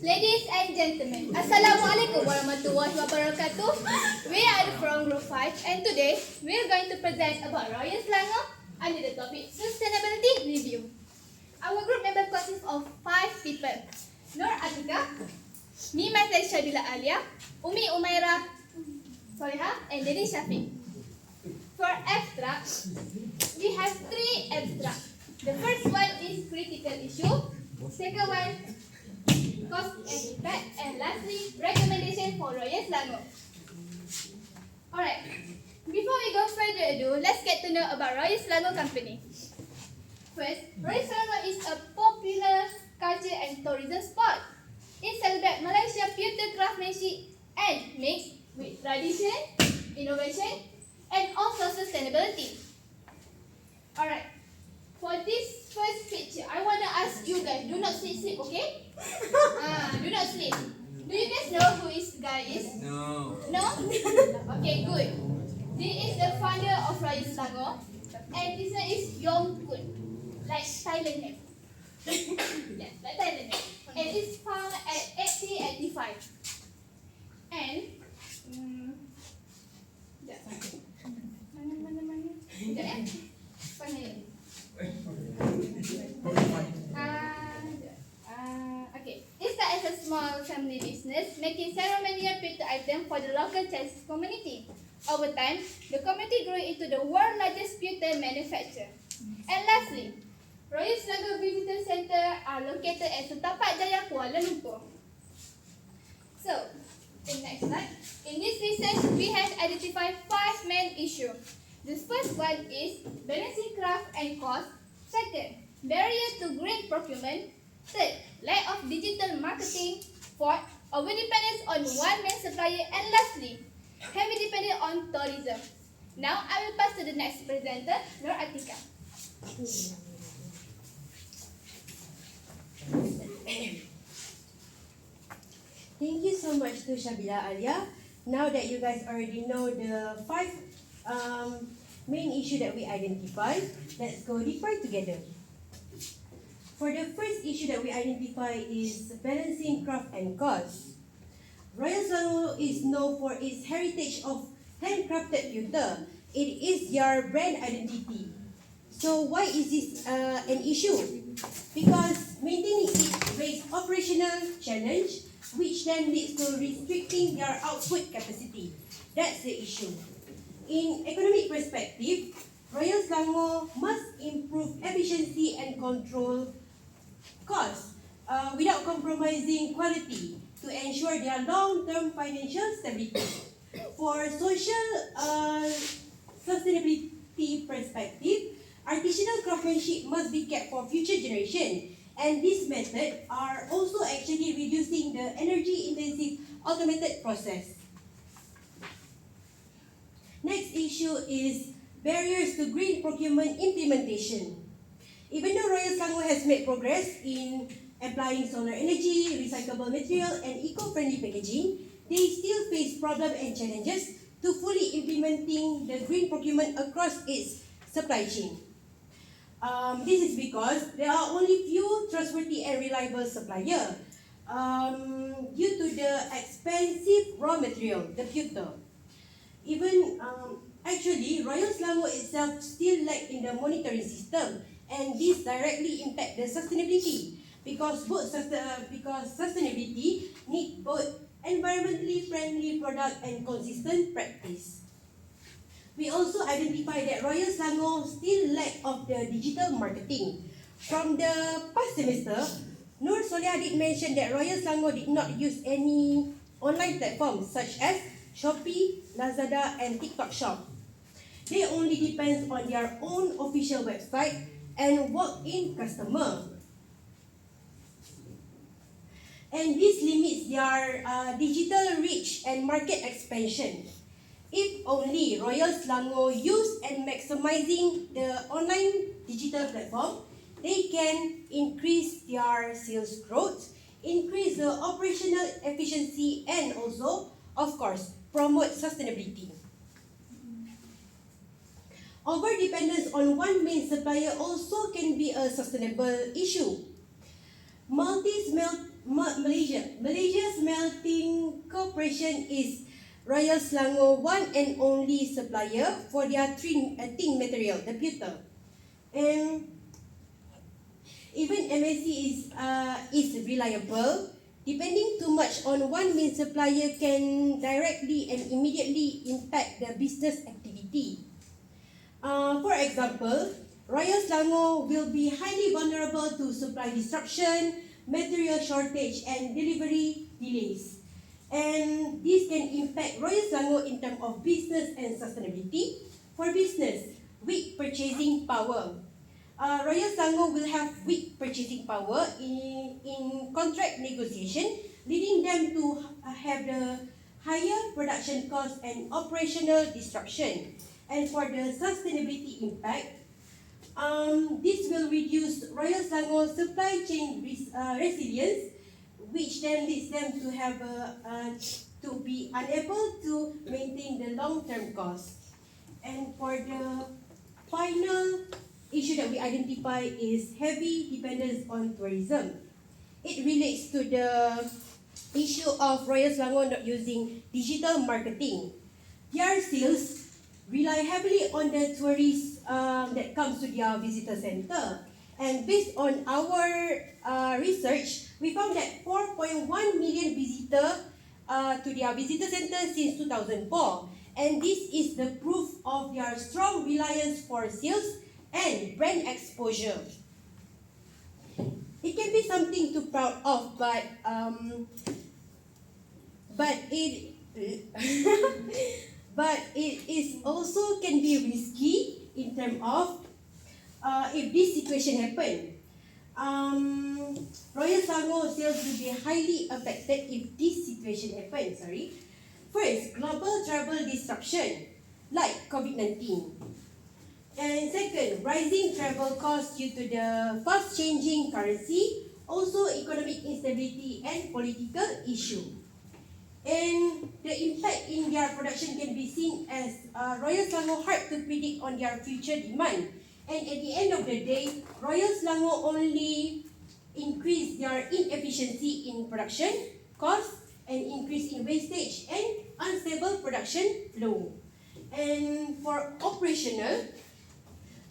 Ladies and gentlemen, Assalamualaikum warahmatullahi wabarakatuh. We are from Group 5 and today we are going to present about Royal Selangor under the topic Sustainability Review. Our group member consists of 5 people. Noor Atikah, me myself Syabila Alia, Umi Umairah, Solehah and Dedi Syafiq. For abstract, we have 3 abstracts. The first one is critical issue, second one cost and impact, and lastly, recommendation for Royal Selangor. Alright, before we go further ado, let's get to know about Royal Selangor Company. First, Royal Selangor is a popular culture and tourism spot. It celebrates Malaysia's pewter craftsmanship and mixed with tradition, innovation, and also sustainability. Alright, for this first picture, I want to ask you guys, do not sleep, okay? Do not sleep. Do you guys know who this guy is? No. No? Okay, good. This is the founder of Royal Selangor, and this one is Yong Kun, like Thailand name. Yes, like Thailand name. And it's found at 1885. And mana? Sekejap ya. Mana ya? Okay. It started as a small family business, making ceremonial pewter items for the local Chinese community. Over time, the community grew into the world's largest pewter manufacturer. And lastly, Royal Selangor Visitor Center are located at Setapak Jaya, Kuala Lumpur. So, in next slide. In this research, we have identified 5 main issues. The first one is balancing craft and cost. Second, barrier to green procurement. Third, lack of digital marketing. Fourth, overdependence on one main supplier. And lastly, heavy dependence on tourism. Now, I will pass to the next presenter, Noor Atikah. Thank you so much to Syabila Alia. Now that you guys already know the 5 main issue that we identified, let's go deeper together. For the first issue that we identify is balancing craft and cost. Royal Selangor is known for its heritage of handcrafted pewter. It is your brand identity. So why is this an issue? Because maintaining it raises operational challenge, which then leads to restricting their output capacity. That's the issue. In economic perspective, Royal Selangor must improve efficiency and control costs without compromising quality to ensure their long-term financial stability. For social sustainability perspective, artisanal craftsmanship must be kept for future generations. And this method are also actually reducing the energy-intensive automated process. Next issue is barriers to green procurement implementation. Even though Royal Selangor has made progress in applying solar energy, recyclable material, and eco-friendly packaging, they still face problems and challenges to fully implementing the green procurement across its supply chain. This is because there are only few trustworthy and reliable suppliers due to the expensive raw material, the pewter. Even actually, Royal Selangor itself still lack in the monitoring system, and this directly impact the sustainability because sustainability need both environmentally friendly product and consistent practice. We also identify that Royal Selangor still lack of the digital marketing. From the past semester, Nur Solehah did mention that Royal Selangor did not use any online platforms such as Shopee, Lazada and TikTok Shop. they only depend on their own official website and walk-in customer. And this limits their digital reach and market expansion. If only Royal Selangor use and maximizing the online digital platform, they can increase their sales growth, increase the operational efficiency, and also, of course, promote sustainability. Over-dependence on one main supplier also can be a sustainable issue. Malaysia's Melting Corporation is Royal Selangor one and only supplier for their tin material, the pewter. And even MSC is reliable. Depending too much on one main supplier can directly and immediately impact the business activity. For example, Royal Selangor will be highly vulnerable to supply disruption, material shortage, and delivery delays. And this can impact Royal Selangor in terms of business and sustainability. For business, weak purchasing power. Royal Selangor will have weak purchasing power in contract negotiation, leading them to have the higher production costs and operational disruption. And for the sustainability impact, this will reduce Royal Selangor supply chain resilience, which then leads them to have to be unable to maintain the long-term costs. And for the final issue that we identify is heavy dependence on tourism. It relates to the issue of Royal Selangor not using digital marketing. Their sales rely heavily on the tourists that comes to their visitor center. And based on our research, we found that 4.1 million visitors to their visitor center since 2004. And this is the proof of their strong reliance for sales and brand exposure. It can be something to proud of, but it but it is also can be risky in terms of if this situation happen. Royal Selangor sales will be highly affected if this situation happens. First, global travel disruption like COVID-19. And second, rising travel costs due to the fast changing currency, also economic instability and political issue. And the impact in their production can be seen as Royal Selangor hard to predict on their future demand. And at the end of the day, Royal Selangor only increase their inefficiency in production, cost, and increase in wastage and unstable production flow. And for operational,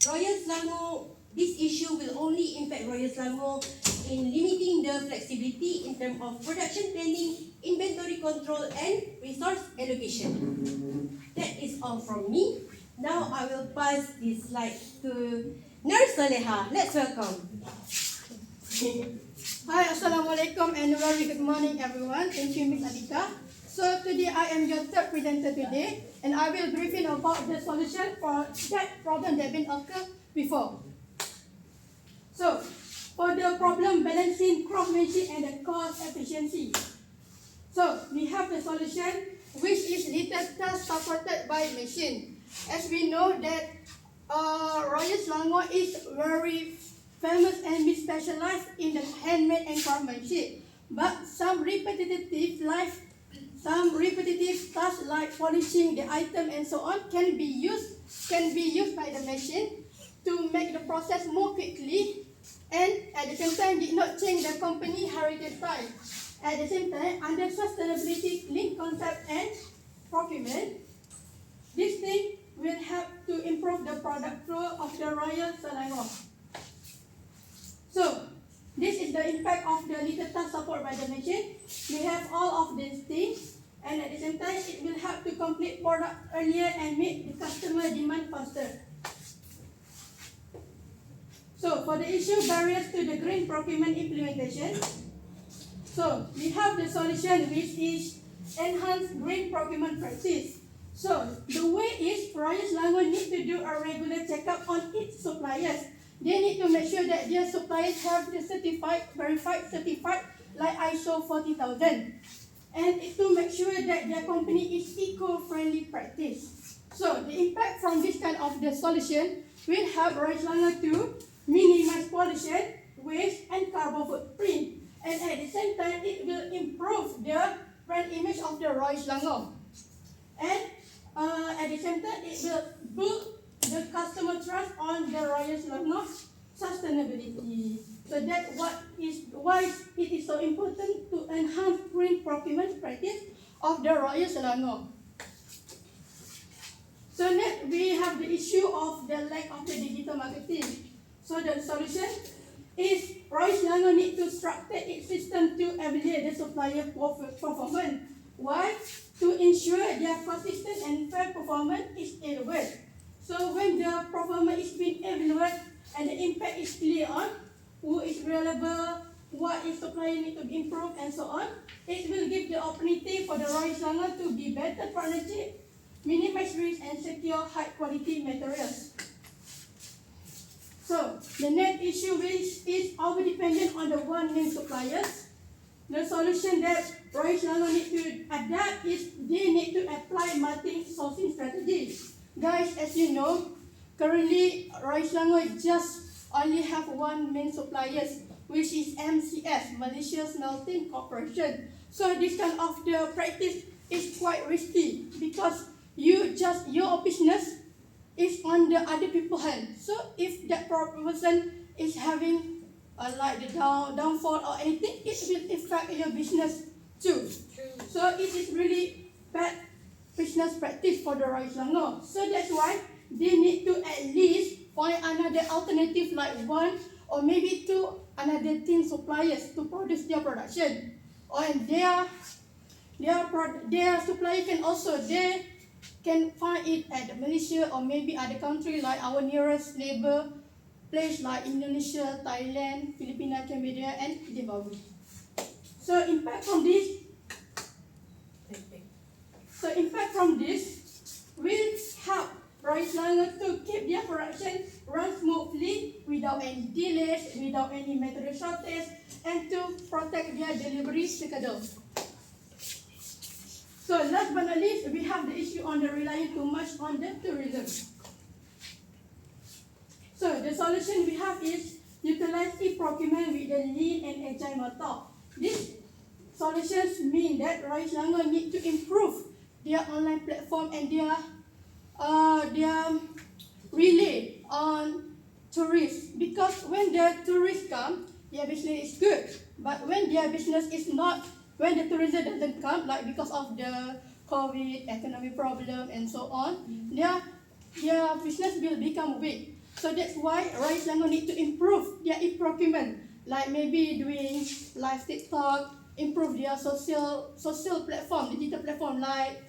Royal Selangor, this issue will only impact Royal Selangor in limiting the flexibility in terms of production planning, inventory control, and resource allocation. That is all from me. Now I will pass this slide to Nur Solehah. Let's welcome. Hi, Assalamualaikum and very good morning everyone. Thank you, Ms. Atikah. So today I am your third presenter today and I will brief you about the solution for that problem that been occurred before. So, for the problem balancing craftsmanship and the cost efficiency. So, we have the solution which is little task supported by machine. As we know that Royal Selangor is very famous and be specialized in the handmade and craftsmanship. But some repetitive tasks like polishing the item and so on can be used by the machine to make the process more quickly, and at the same time did not change the company heritage style. At the same time, under sustainability link concept and procurement, this thing will help to improve the product flow of the Royal Selangor. So, this is the impact of the little task support by the machine. We have all of these things, and at the same time, it will help to complete product earlier and meet the customer demand faster. So, for the issue barriers to the green procurement implementation, so we have the solution which is enhanced green procurement practice. So the way is Raya Selangor need to do a regular checkup on its suppliers. They need to make sure that their suppliers have the verified certified like ISO 40,000. And to make sure that their company is eco-friendly practice. So the impact from this kind of the solution will help Raya Selangor to minimize pollution, waste and carbon footprint. And at the same time, it will improve the brand image of the Raya Selangor. And at the same time, it will build the customer trust on the Raya Selangor sustainability. So that's why it is so important to enhance green procurement practice of the Raya Selangor. So next, we have the issue of the lack of the digital marketing. So the solution is Raya Selangor need to structure its system to evaluate the supplier performance. Why? To ensure their consistent and fair performance is evaluated. So when the performance is being evaluated and the impact is clear on who is reliable, what is supplier need to be improved and so on, it will give the opportunity for the Raya Selangor to be better partnership, minimize risk and secure high quality materials. So the next issue which is over dependent on the one main suppliers. The solution that Raya Selangor need to adapt is they need to apply multi-sourcing strategy. Guys, as you know, currently Raya Selangor just only have one main suppliers, which is MCS, Malaysia Smelting Corporation. So this kind of the practice is quite risky because your business is on the other people's hand. So if that person is having like the downfall or anything, it will affect your business too. So it is really bad business practice for the Raya Selangor. So that's why they need to at least find another alternative like one or maybe two another 10 suppliers to produce their production. And their supplier can also they can find it at Malaysia or maybe other country like our nearest neighbor place like Indonesia, Thailand, Philippines, Cambodia and Zimbabwe. So impact from this will help Raya Selangor to keep their production run smoothly without any delays, without any material shortage, and to protect their delivery schedule. So last but not least, we have the issue on the relying too much on the tourism. So the solution we have is utilize e-procurement with the lean and agile method. These solutions mean that Raya Selangor need to improve their online platform and their relay on tourists, because when the tourists come, their business is good. But when their business is not, when the tourism doesn't come, like because of the COVID, economic problem and so on, their business will become weak. So that's why Raya Selangor need to improve their e-procurement, like maybe doing live TikTok, improve their social platform, digital platform like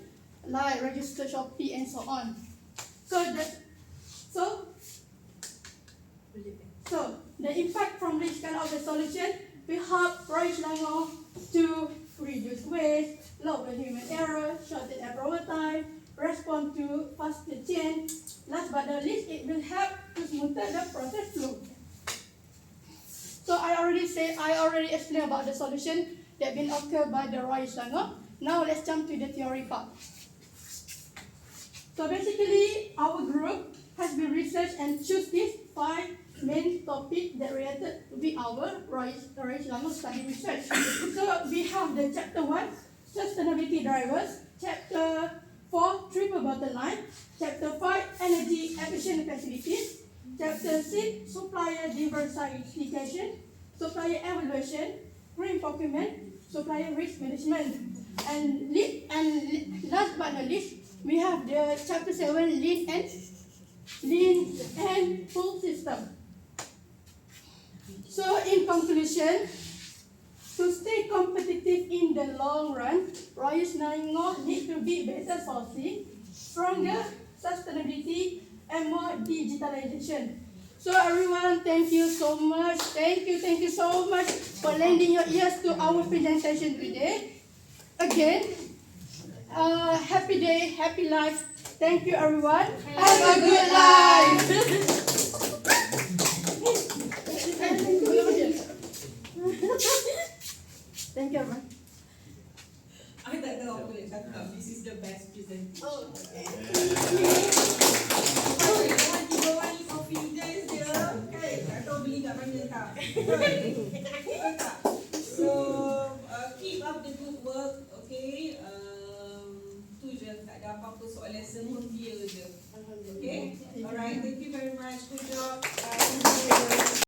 register Shopee and so on. So the impact from this kind of the solution will help Raya Selangor to reduce waste, lower human error, shorten approval time, respond to faster change. Last but not least, it will help to smoothen the process flow. So I already explained about the solution that been occurred by the Raya Selangor. Now let's jump to the theory part. So basically, our group has been researched and choose these 5 main topics that related with our Raya Selangor study research. So we have the chapter 1, sustainability drivers, chapter 4, triple bottom line, chapter 5, energy efficient facilities, chapter 6, supplier diversification, supplier evaluation, green procurement, supplier risk management, and last but not least, we have the chapter 7, lean and full system. So in conclusion, to stay competitive in the long run, Raya Selangor need to be better sourcing, stronger sustainability, and more digitalization. So everyone, thank you so much. Thank you so much for lending your ears to our presentation today. Again, happy day, happy life. Thank you, everyone. Have a good life. Thank you, everyone. I tak tahu apa boleh cakap. This is the best presentation. Oh, okay. Tiga orang ni confidence dia. Kan? Tak tahu beli kat mana tak. Betul tak? So, keep up the good work. Okay. Tu je. Tak ada apa-apa soalan semua dia je. Okay. Alright. Thank you very much. Good job.